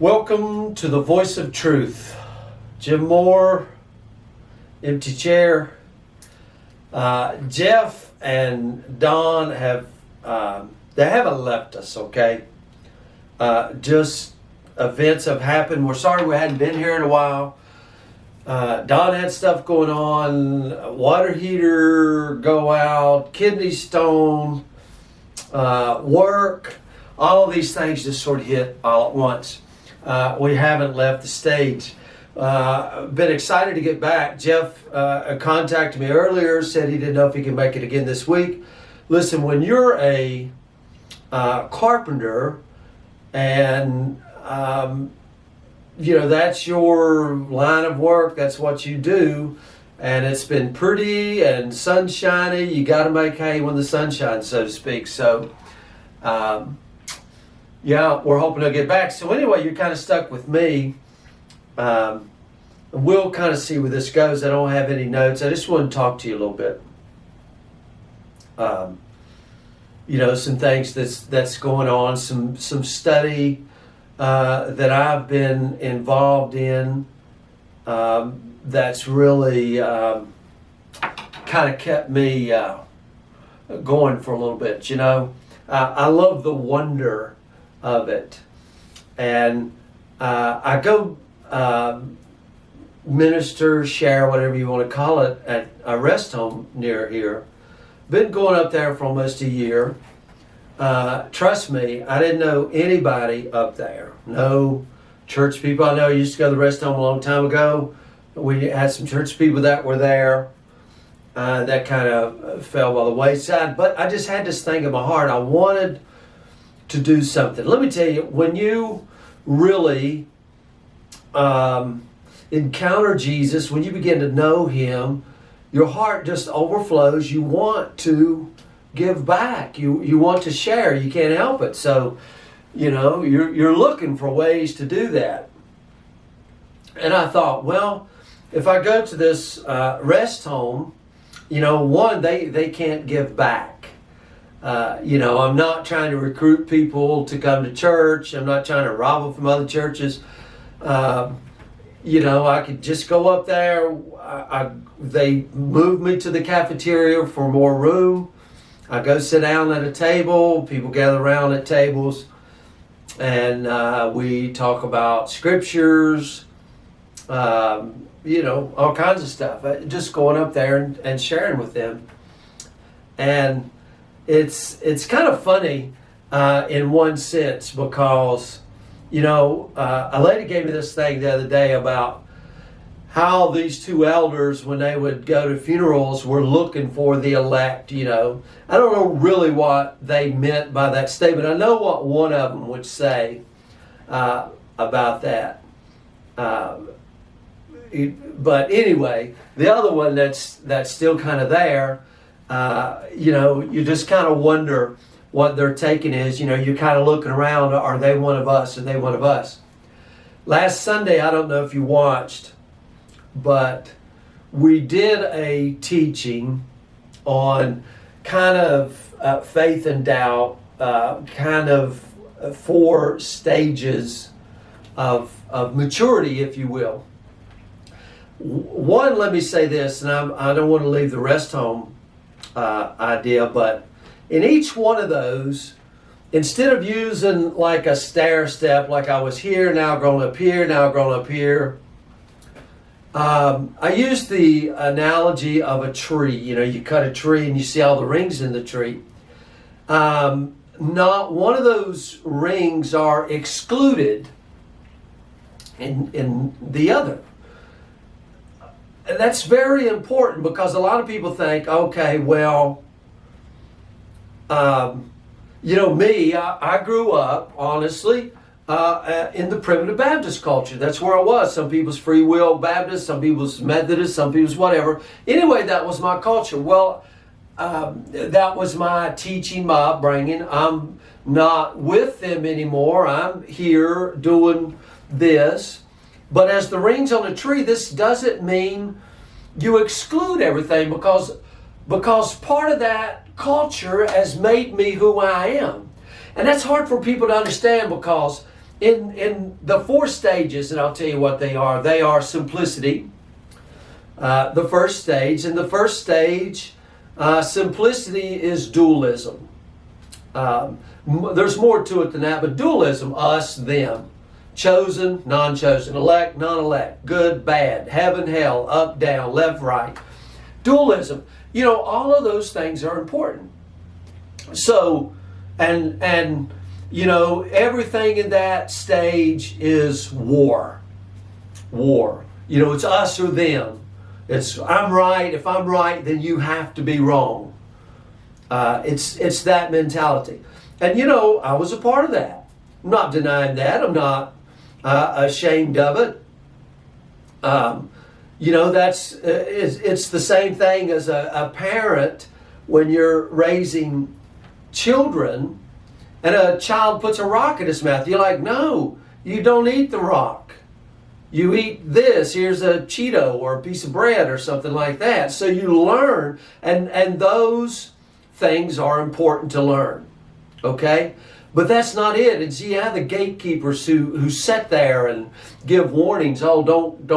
Welcome to the Voice of Truth. Jim Moore, empty chair. Jeff and Don have they haven't left us, okay? Just events have happened. We're sorry we hadn't been here in a while. Don had stuff going on, water heater go out, kidney stone, work. All of these things just sort of hit all at once. We haven't left the stage. Been excited to get back. Jeff contacted me earlier, said he didn't know if he can make it again this week. Listen, when you're a carpenter and that's your line of work, that's what you do, and it's been pretty and sunshiny, you got to make hay when the sun shines, so to speak. So we're hoping to get back. So anyway, you're kind of stuck with me. We'll kind of see where this goes. I don't have any notes. I just want to talk to you a little bit. Some things that's going on, some study that I've been involved in that's really kind of kept me going for a little bit. I love the wonder of it, and I go minister, share, whatever you want to call it, at a rest home near here. Been going up there for almost a year. Trust me, I didn't know anybody up there. No church people. I know I used to go to the rest home a long time ago. We had some church people that were there. That kind of fell by the wayside. But I just had this thing in my heart. I wanted to do something. Let me tell you, when you really encounter Jesus, when you begin to know Him, your heart just overflows. You want to give back. You want to share. You can't help it. So, you're looking for ways to do that. And I thought, well, if I go to this rest home, one, they can't give back. I'm not trying to recruit people to come to church. I'm not trying to rob them from other churches. I could just go up there. They moved me to the cafeteria for more room. I go sit down at a table. People gather around at tables. And we talk about scriptures, all kinds of stuff. Just going up there and sharing with them. And it's kind of funny in one sense because, a lady gave me this thing the other day about how these two elders, when they would go to funerals, were looking for the elect. I don't know really what they meant by that statement. I know what one of them would say about that. But anyway, the other one that's still kind of there, you just kind of wonder what their taking is. You're kind of looking around. Are they one of us? Are they one of us? Last Sunday, I don't know if you watched, but we did a teaching on kind of faith and doubt, kind of 4 stages of maturity, if you will. One, let me say this, and I don't want to leave the rest home idea, but in each one of those, instead of using like a stair step, like I was here, now going up here, now going up here, I used the analogy of a tree. You cut a tree and you see all the rings in the tree. Not one of those rings are excluded in the other. And that's very important because a lot of people think, okay, well, me, I grew up, honestly, in the primitive Baptist culture. That's where I was. Some people's free will Baptist, some people's Methodist, some people's whatever. Anyway, that was my culture. Well, that was my teaching, my upbringing. I'm not with them anymore. I'm here doing this. But as the rings on a tree, this doesn't mean you exclude everything because part of that culture has made me who I am. And that's hard for people to understand because in the 4 stages, and I'll tell you what they are. They are simplicity, the first stage. And the first stage, simplicity is dualism. There's more to it than that, but dualism, us, them, chosen, non-chosen, elect, non-elect, good, bad, heaven, hell, up, down, left, right. Dualism, all of those things are important. So, and everything in that stage is war. It's us or them. It's I'm right. If I'm right, then you have to be wrong. It's that mentality. And I was a part of that. I'm not denying that. I'm not ashamed of it. It's the same thing as a parent when you're raising children and a child puts a rock in his mouth. You're like, no, you don't eat the rock. You eat this. Here's a Cheeto or a piece of bread or something like that. So you learn, and those things are important to learn. Okay? But that's not it. It's the gatekeepers who sit there and give warnings. Oh, don't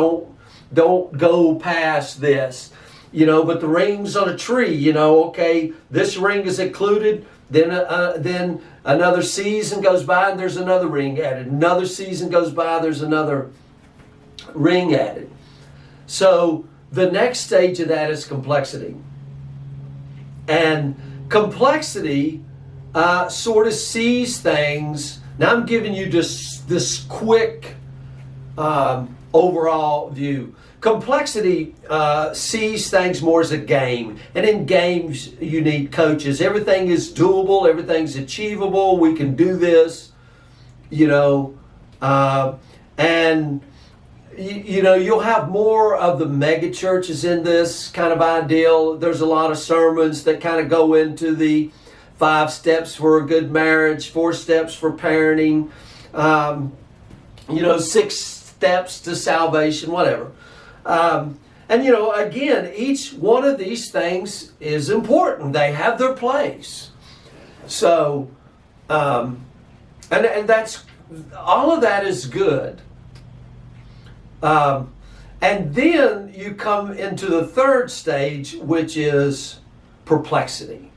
go past this. But the rings on a tree, okay, this ring is included, then another season goes by and there's another ring added. Another season goes by, there's another ring added. So the next stage of that is complexity. And complexity sort of sees things. Now I'm giving you just this quick overall view. Complexity sees things more as a game. And in games, you need coaches. Everything is doable. Everything's achievable. We can do this, and you'll have more of the mega churches in this kind of ideal. There's a lot of sermons that kind of go into the 5 steps for a good marriage, 4 steps for parenting, 6 steps to salvation, whatever. Again, each one of these things is important. They have their place. So, and that's, all of that is good. And then you come into the 3rd stage, which is perplexity.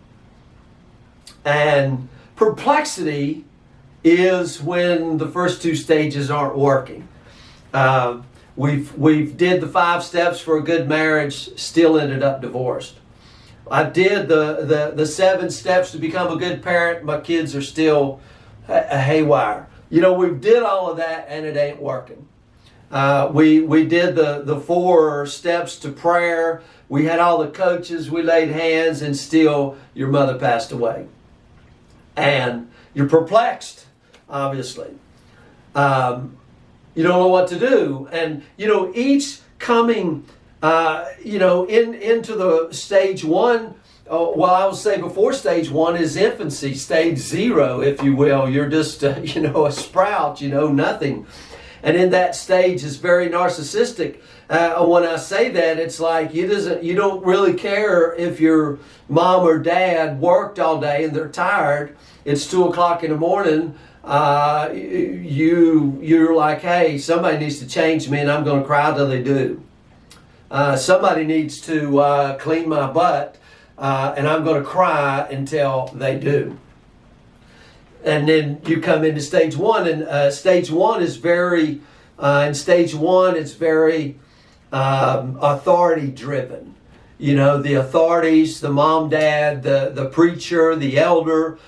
And perplexity is when the first 2 stages aren't working. We've did the 5 steps for a good marriage, still ended up divorced. I did the 7 steps to become a good parent. My kids are still haywire. We did all of that and it ain't working. We did the 4 steps to prayer. We had all the coaches. We laid hands and still your mother passed away. And you're perplexed, obviously. You don't know what to do. And, each coming, into the stage 1, I would say before stage 1 is infancy, stage 0, if you will. You're just, a sprout, nothing. And in that stage is very narcissistic. When I say that, it's like you don't really care if your mom or dad worked all day and they're tired. It's 2 o'clock in the morning. You're like, hey, somebody needs to change me and I'm going to cry till they do. Somebody needs to clean my butt and I'm going to cry until they do. And then you come into stage 1, and stage 1 is very, in stage 1 it's very authority driven. The authorities, the mom, dad, the preacher, the elder.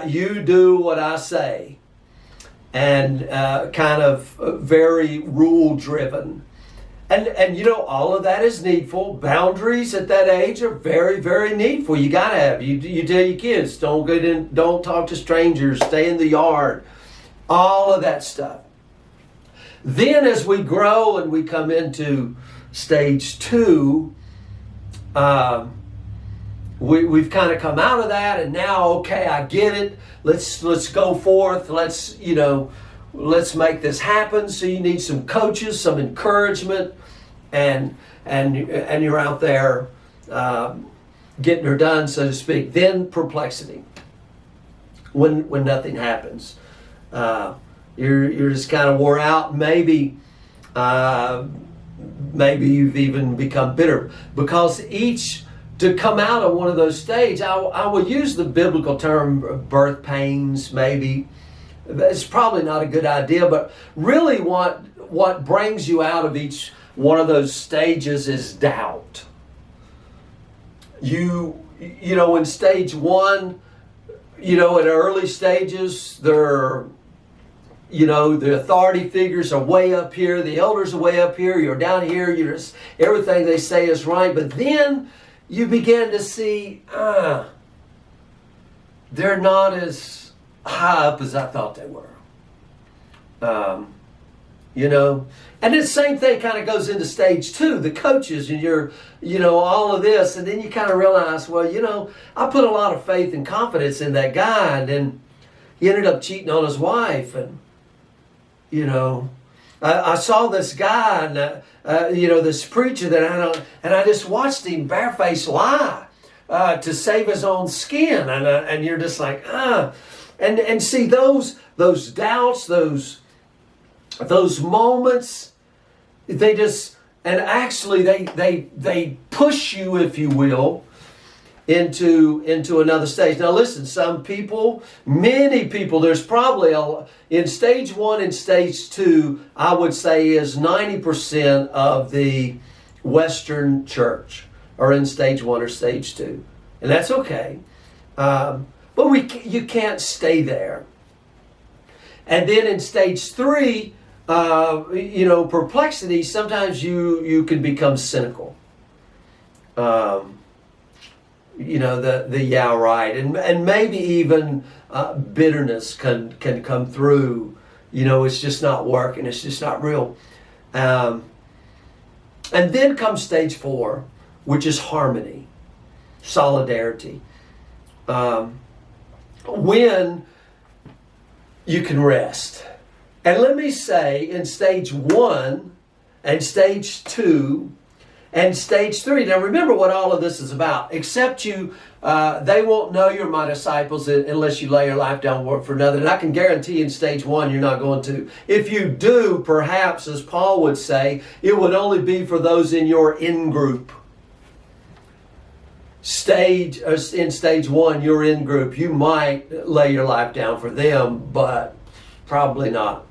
You do what I say, and kind of very rule driven, and all of that is needful. Boundaries at that age are very, very needful. You gotta have. You tell your kids, don't get in, don't talk to strangers, stay in the yard, all of that stuff. Then as we grow and we come into stage 2, we've kind of come out of that, and now, okay, I get it. Let's go forth. Let's make this happen. So you need some coaches, some encouragement, and you're out there getting her done, so to speak. Then perplexity, when nothing happens. you're just kind of wore out. Maybe you've even become bitter because to come out of one of those stages, I will use the biblical term birth pains. Maybe it's probably not a good idea, but really what brings you out of each one of those stages is doubt. You know, in stage one, you know, at early stages, the authority figures are way up here, the elders are way up here, you're down here, everything they say is right. But then you begin to see, they're not as high up as I thought they were. And the same thing kind of goes into stage two, the coaches and all of this. And then you kind of realize, well, I put a lot of faith and confidence in that guy. And then he ended up cheating on his wife. And, I saw this guy and, this preacher and I just watched him barefaced lie to save his own skin. And you're just like, And see those doubts, those moments, they push you, if you will, into another stage. Now listen, many people, there's probably in stage one and stage two, I would say is 90% of the Western church are in stage one or stage two. And that's okay. But you can't stay there. And then in stage three, perplexity, sometimes you can become cynical. And maybe even bitterness can come through. It's just not working. It's just not real. And then comes stage four, which is harmony, solidarity. When you can rest. And let me say, in stage one and stage two and stage three, now remember what all of this is about. Except they won't know you're my disciples unless you lay your life down for another. And I can guarantee in stage one you're not going to. If you do, perhaps, as Paul would say, it would only be for those in your in-group. In stage one, your in-group, you might lay your life down for them, but probably not.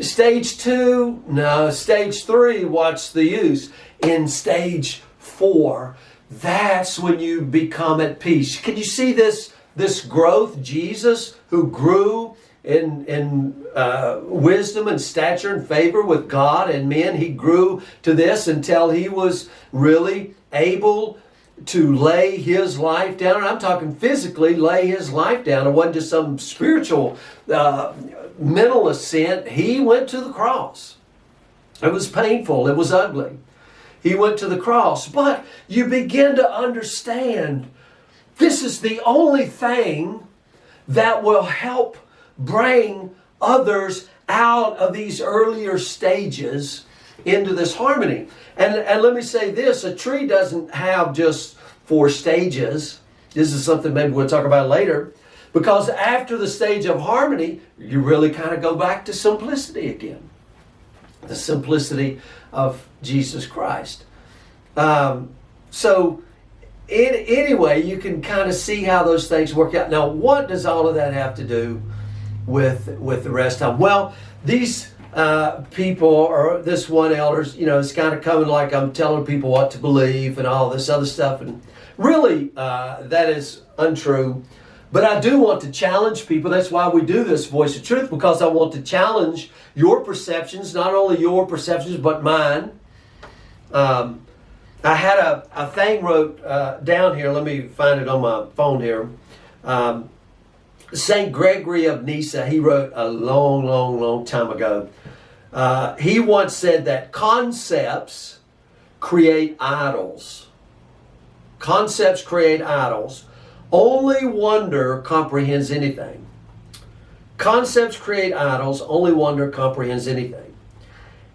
Stage two, no. Stage three, what's the use? In stage four, that's when you become at peace. Can you see this growth? Jesus, who grew in wisdom and stature and favor with God and men, he grew to this until he was really able to lay his life down. And I'm talking physically lay his life down. It wasn't just some spiritual mental ascent. He went to the cross. It was painful. It was ugly. He went to the cross. But you begin to understand this is the only thing that will help bring others out of these earlier stages into this harmony. And let me say this, a tree doesn't have just 4 stages. This is something maybe we'll talk about later. Because after the stage of harmony, you really kind of go back to simplicity again. The simplicity of Jesus Christ. Anyway, you can kind of see how those things work out. Now, what does all of that have to do with the rest of them? Well, these people, or this one elders, it's kind of coming like I'm telling people what to believe and all this other stuff. And really, that is untrue. But I do want to challenge people. That's why we do this Voice of Truth, because I want to challenge your perceptions, not only your perceptions, but mine. I had a thing wrote down here. Let me find it on my phone here. St. Gregory of Nyssa, he wrote a long, long, long time ago. He once said that concepts create idols. Concepts create idols. Only wonder comprehends anything. Concepts create idols. Only wonder comprehends anything.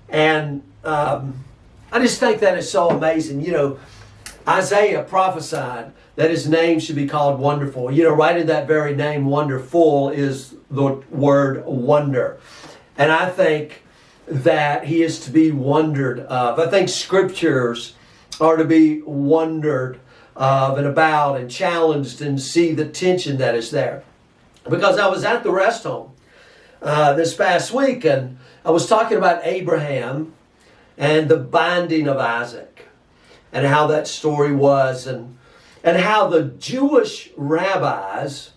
And I just think that is so amazing. Isaiah prophesied that his name should be called Wonderful. You know, right in that very name, Wonderful, is the word wonder. And I think that he is to be wondered of. I think scriptures are to be wondered of and about and challenged, and see the tension that is there. Because I was at the rest home this past week, and I was talking about Abraham and the binding of Isaac, and how that story was, and how the Jewish rabbis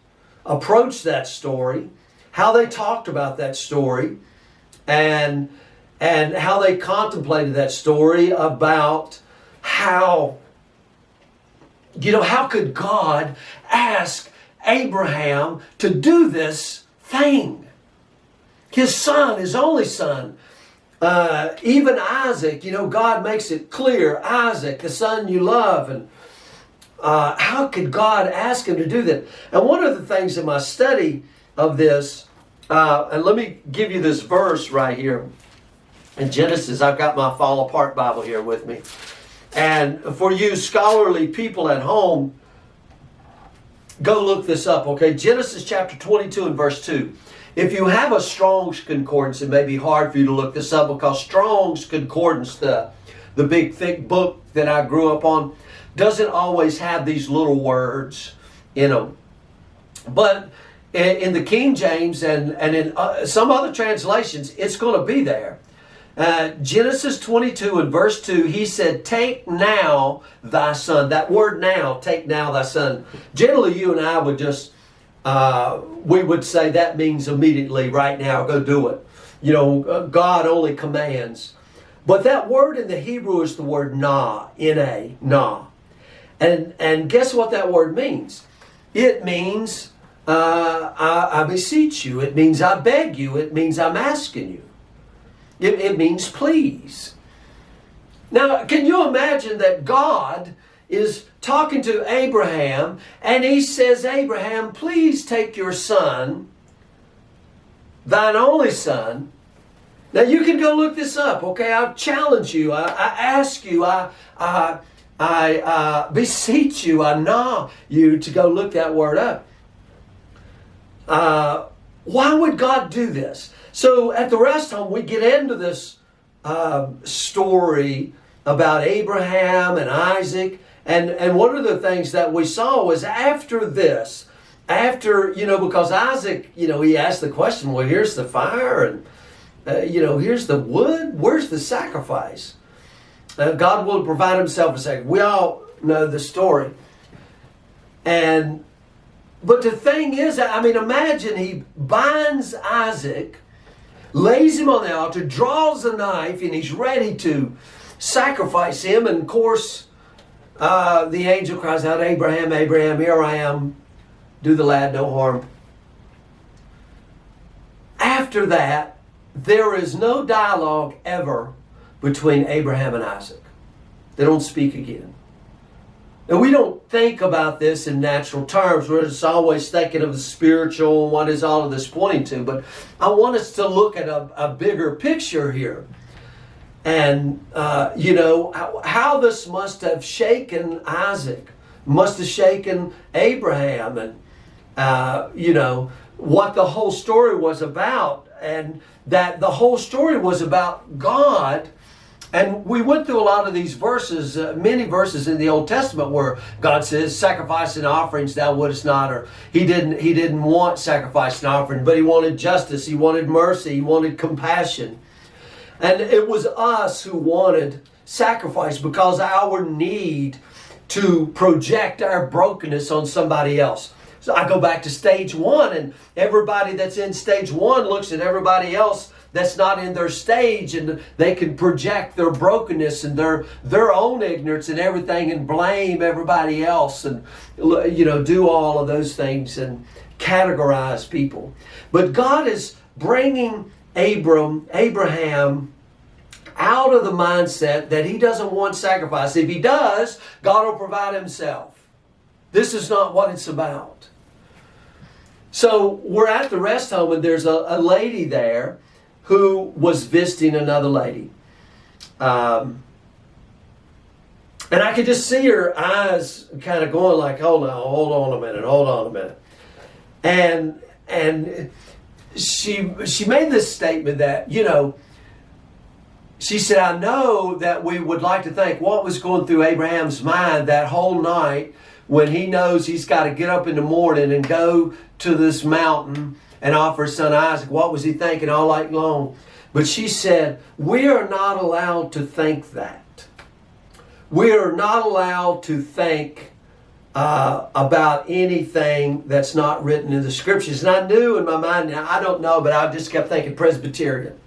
approached that story, how they talked about that story, and how they contemplated that story about how, you know, how could God ask Abraham to do this thing? His son, his only son, even Isaac, you know, God makes it clear, Isaac, the son you love, and how could God ask him to do that? And one of the things in my study of this, and let me give you this verse right here in Genesis. I've got my Fall Apart Bible here with me. And for you scholarly people at home, go look this up, okay? Genesis chapter 22 and verse 2. If you have a Strong's Concordance, it may be hard for you to look this up, because Strong's Concordance, the big thick book that I grew up on, doesn't always have these little words in them. But in the King James and in some other translations, it's going to be there. Genesis 22 and verse 2, he said, take now thy son. That word now, take now thy son. Generally, you and I would just, we would say that means immediately, right now, go do it. You know, God only commands. But that word in the Hebrew is the word na, N-A, na. And guess what that word means? It means, I beseech you. It means I beg you. It means I'm asking you. It means please. Now, can you imagine that God is talking to Abraham, and he says, Abraham, please take your son, thine only son. Now, you can go look this up, okay? I challenge you. I ask you. I beseech you. I gnaw you to go look that word up. Why would God do this? So at the rest home, we get into this story about Abraham and Isaac. And one of the things that we saw was after this, you know, because Isaac, you know, he asked the question, well, here's the fire and, you know, here's the wood. Where's the sacrifice? God will provide himself a sacrifice. We all know the story. But the thing is, I mean, imagine he binds Isaac, lays him on the altar, draws a knife, and he's ready to sacrifice him. And of course, the angel cries out, Abraham, Abraham, here I am. Do the lad no harm. After that, there is no dialogue ever between Abraham and Isaac. They don't speak again. And we don't think about this in natural terms. We're just always thinking of the spiritual and what is all of this pointing to. But I want us to look at a bigger picture here. And, you know, how this must have shaken Isaac, must have shaken Abraham, and, you know, what the whole story was about. And that the whole story was about God. And we went through a lot of these verses, many verses in the Old Testament where God says, sacrifice and offerings thou wouldest not, or he didn't want sacrifice and offering, but he wanted justice, he wanted mercy, he wanted compassion. And it was us who wanted sacrifice because our need to project our brokenness on somebody else. So I go back to stage one, and everybody that's in stage one looks at everybody else that's not in their stage, and they can project their brokenness and their own ignorance and everything, and blame everybody else, and, you know, do all of those things and categorize people. But God is bringing Abraham out of the mindset that he doesn't want sacrifice. If he does, God will provide himself. This is not what it's about. So we're at the rest home, and there's a lady there who was visiting another lady. And I could just see her eyes kind of going like, hold on a minute. And she made this statement that, she said, I know that we would like to think what was going through Abraham's mind that whole night when he knows he's got to get up in the morning and go to this mountain and offer his son Isaac. What was he thinking all night long? But she said, we are not allowed to think that. We are not allowed to think about anything that's not written in the scriptures. And I knew in my mind, now I don't know, but I just kept thinking Presbyterian.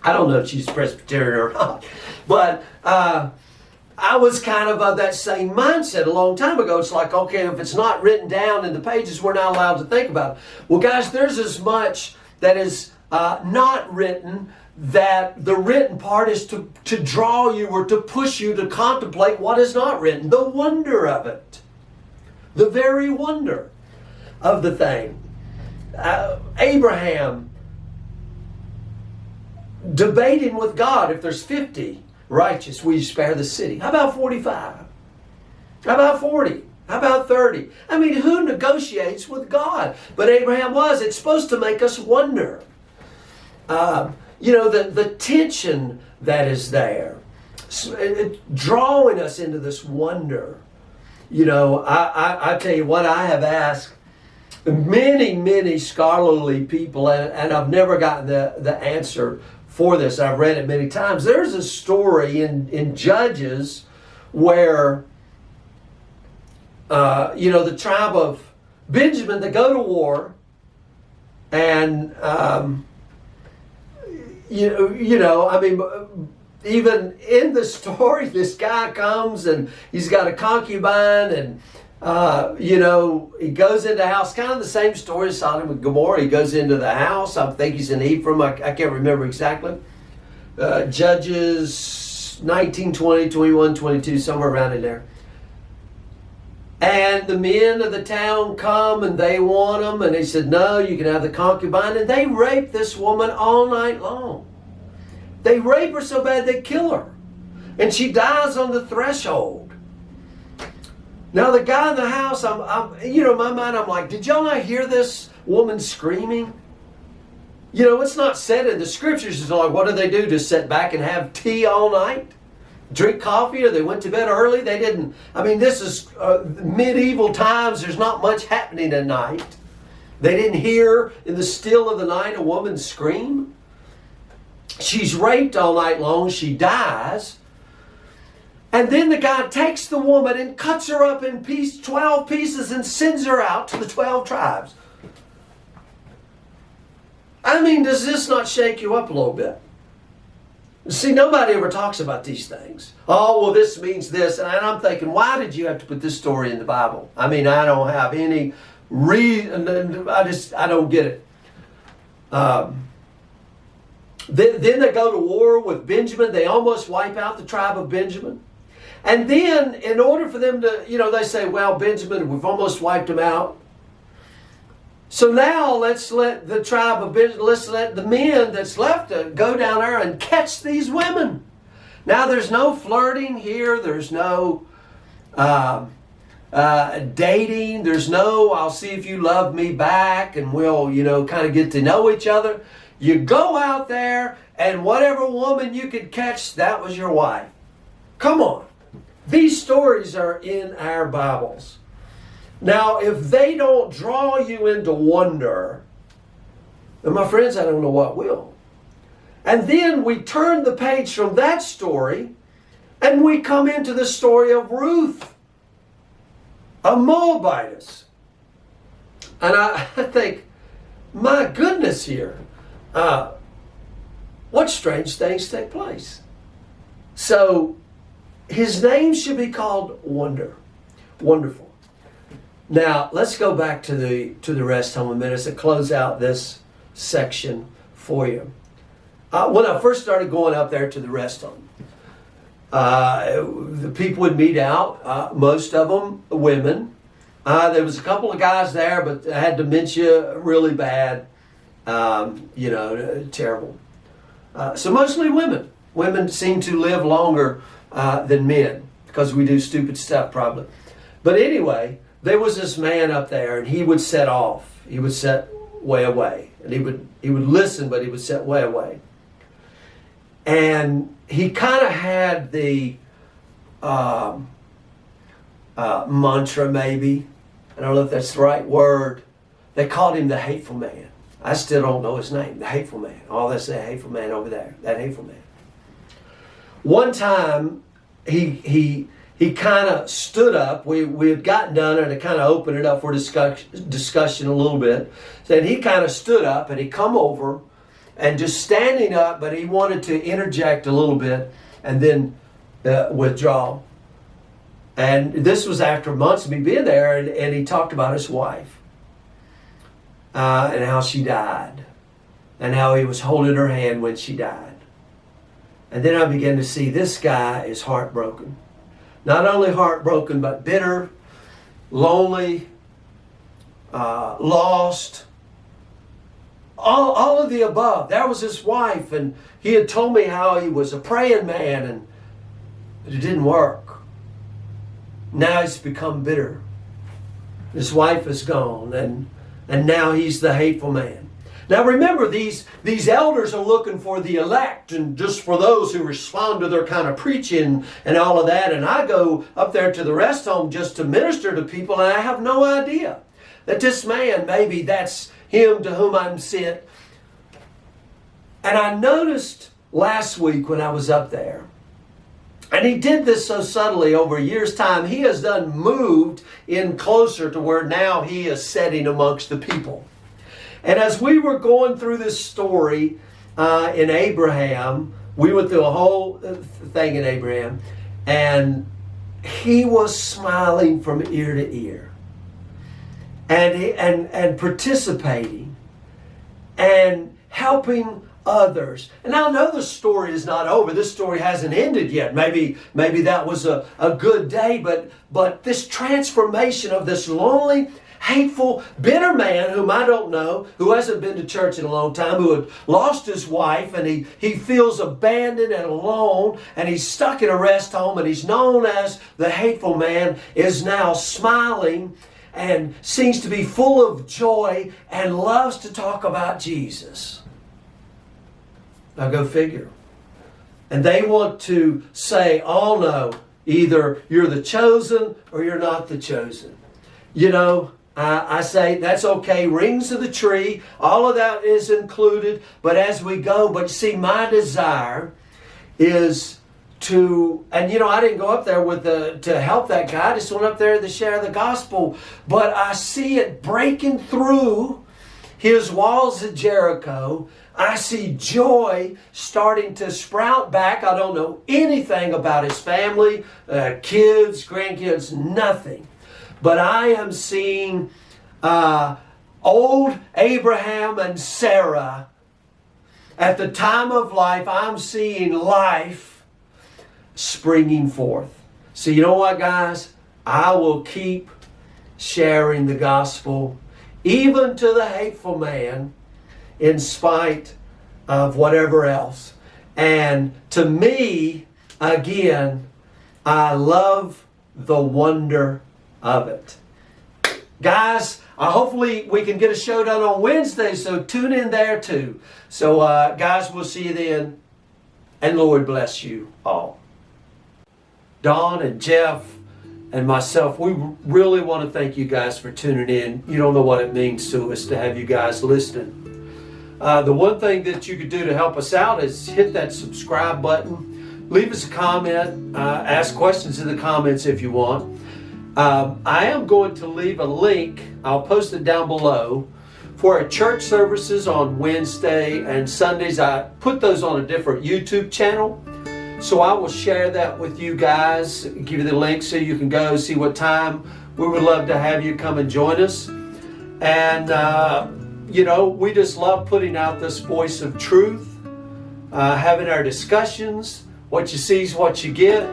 I don't know if she's Presbyterian or not. But I was kind of that same mindset a long time ago. It's like, okay, if it's not written down in the pages, we're not allowed to think about it. Well, guys, there's as much that is not written, that the written part is to draw you or to push you to contemplate what is not written. The wonder of it. The very wonder of the thing. Abraham debating with God, if there's 50 righteous, will you spare the city? How about 45? How about 40? How about 30? I mean, who negotiates with God? But Abraham was. It's supposed to make us wonder. The tension that is there, drawing us into this wonder. I tell you what, I have asked many scholarly people, and I've never gotten the answer for this. I've read it many times. There's a story in Judges where, the tribe of Benjamin, they go to war, and even in the story, this guy comes and he's got a concubine, and he goes into the house. Kind of the same story as Sodom and Gomorrah. He goes into the house. I think he's in Ephraim. I can't remember exactly. Judges 19, 20, 21, 22, somewhere around in there. And the men of the town come and they want him, and they said, no, you can have the concubine. And they rape this woman all night long. They rape her so bad they kill her. And she dies on the threshold. Now the guy in the house, in my mind, I'm like, did y'all not hear this woman screaming? It's not said in the scriptures. It's like, what do they do? Just sit back and have tea all night? Drink coffee, or they went to bed early? They didn't. This is medieval times. There's not much happening at night. They didn't hear in the still of the night a woman scream. She's raped all night long. She dies. And then the guy takes the woman and cuts her up in 12 pieces and sends her out to the 12 tribes. Does this not shake you up a little bit? See, nobody ever talks about these things. Oh, well, this means this. And I'm thinking, why did you have to put this story in the Bible? I don't have any reason. I don't get it. Then they go to war with Benjamin. They almost wipe out the tribe of Benjamin. And then, in order for them to, they say, well, Benjamin, we've almost wiped him out. So now let's let the tribe of Benjamin, let's let the men that's left go down there and catch these women. Now there's no flirting here. There's no dating. There's no, I'll see if you love me back and we'll, kind of get to know each other. You go out there and whatever woman you could catch, that was your wife. Come on. These stories are in our Bibles. Now, if they don't draw you into wonder, then my friends, I don't know what will. And then we turn the page from that story and we come into the story of Ruth, a Moabitess. And I think, my goodness here, what strange things take place. So, his name should be called Wonderful. Now, let's go back to the rest home a minute to close out this section for you. When I first started going up there to the rest home, the people would meet out, most of them women. There was a couple of guys there, but had dementia really bad, terrible. So mostly women. Women seem to live longer than men. because we do stupid stuff probably. But anyway, there was this man up there, and he would set off. He would set way away. And he would listen, but he would set way away. And he kind of had the mantra, maybe. I don't know if that's the right word. They called him the hateful man. I still don't know his name, the hateful man. Oh, that's that hateful man over there, that hateful man. One time, he kind of stood up. We had gotten done and to kind of open it up for discussion a little bit. So he kind of stood up and he come over and just standing up, but he wanted to interject a little bit and then withdraw. And this was after months of me being there, and he talked about his wife and how she died and how he was holding her hand when she died. And then I began to see this guy is heartbroken. Not only heartbroken, but bitter, lonely, lost, all of the above. There was his wife, and he had told me how he was a praying man, and it didn't work. Now he's become bitter. His wife is gone, and now he's the hateful man. Now remember, these elders are looking for the elect and just for those who respond to their kind of preaching and all of that. And I go up there to the rest home just to minister to people, and I have no idea that this man, maybe that's him to whom I'm sent. And I noticed last week when I was up there, and he did this so subtly over a year's time, he has done moved in closer to where now he is sitting amongst the people. And as we were going through this story in Abraham, we went through a whole thing in Abraham, and he was smiling from ear to ear, and participating, and helping others. And I know the story is not over. This story hasn't ended yet. Maybe that was a good day, but this transformation of this lonely, hateful, bitter man whom I don't know, who hasn't been to church in a long time, who had lost his wife, and he feels abandoned and alone, and he's stuck in a rest home, and he's known as the hateful man, is now smiling and seems to be full of joy and loves to talk about Jesus. Now go figure. And they want to say, oh no, either you're the chosen or you're not the chosen. You know, I say that's okay. Rings of the tree, all of that is included. But as we go, but see, my desire is to, and you know, I didn't go up there to help that guy. I just went up there to share the gospel. But I see it breaking through his walls of Jericho. I see joy starting to sprout back. I don't know anything about his family, kids, grandkids, nothing. But I am seeing old Abraham and Sarah at the time of life. I'm seeing life springing forth. So you know what, guys? I will keep sharing the gospel, even to the hateful man, in spite of whatever else. And to me, again, I love the wonder of it. Guys, hopefully we can get a show done on Wednesday, so tune in there too. So guys, we'll see you then, and Lord bless you all. Don and Jeff and myself, we really want to thank you guys for tuning in. You don't know what it means to us to have you guys listening. The one thing that you could do to help us out is hit that subscribe button. Leave us a comment. Ask questions in the comments if you want. I am going to leave a link, I'll post it down below, for our church services on Wednesday and Sundays. I put those on a different YouTube channel. So I will share that with you guys, give you the link so you can go see what time. We would love to have you come and join us. And, you know, we just love putting out this voice of truth, having our discussions. What you see is what you get.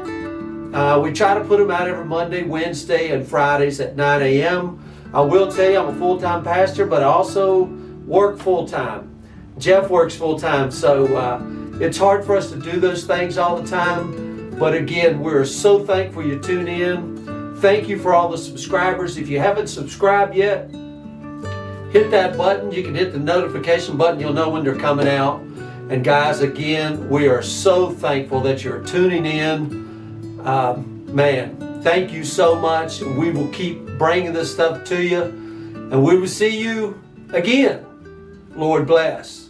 We try to put them out every Monday, Wednesday, and Fridays at 9 a.m. I will tell you, I'm a full-time pastor, but I also work full-time. Jeff works full-time, so it's hard for us to do those things all the time. But again, we're so thankful you tune in. Thank you for all the subscribers. If you haven't subscribed yet, hit that button. You can hit the notification button. You'll know when they're coming out. And guys, again, we are so thankful that you're tuning in. Man, thank you so much. We will keep bringing this stuff to you. And we will see you again. Lord bless.